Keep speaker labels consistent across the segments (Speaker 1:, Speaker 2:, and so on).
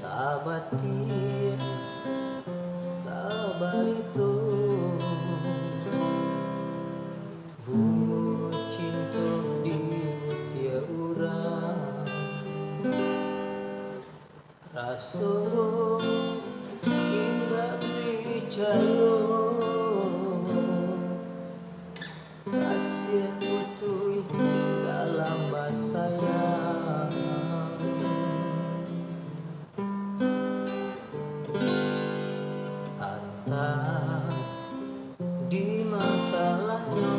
Speaker 1: Tabati tabarito bungo cinta di mutia urang raso indah bicara kasih putui dalam bahasa di masalahnya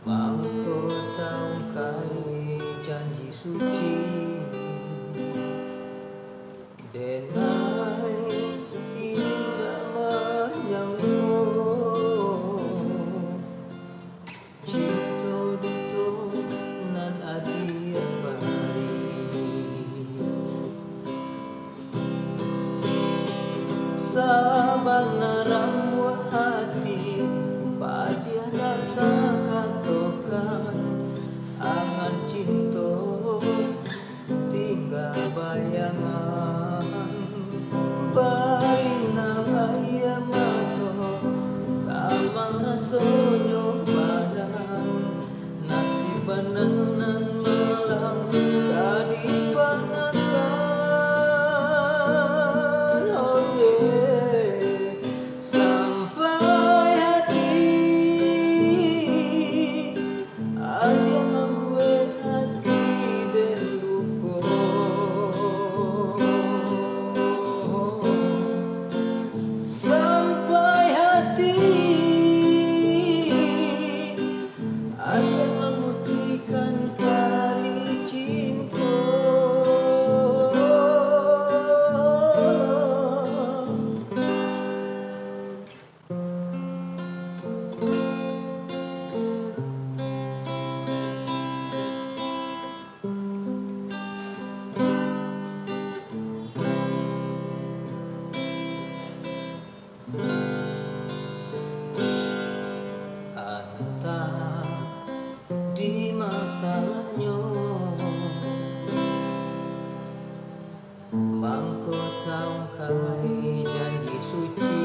Speaker 1: mangko tahu kai janji suci denai indah menyanggo cinta duto nan adia bari sabana ramu hati padia nata katokan angan cinta tinggal bayangan baina ayam mato kamang rasonyo badan nasibanan melang dari pangatan di masalahnya mangko tahu kai janji suci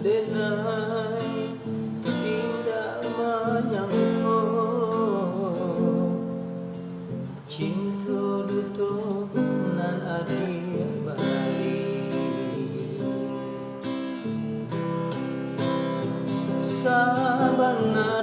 Speaker 1: denai indah menyanggo cinta duto nan adia bari sabana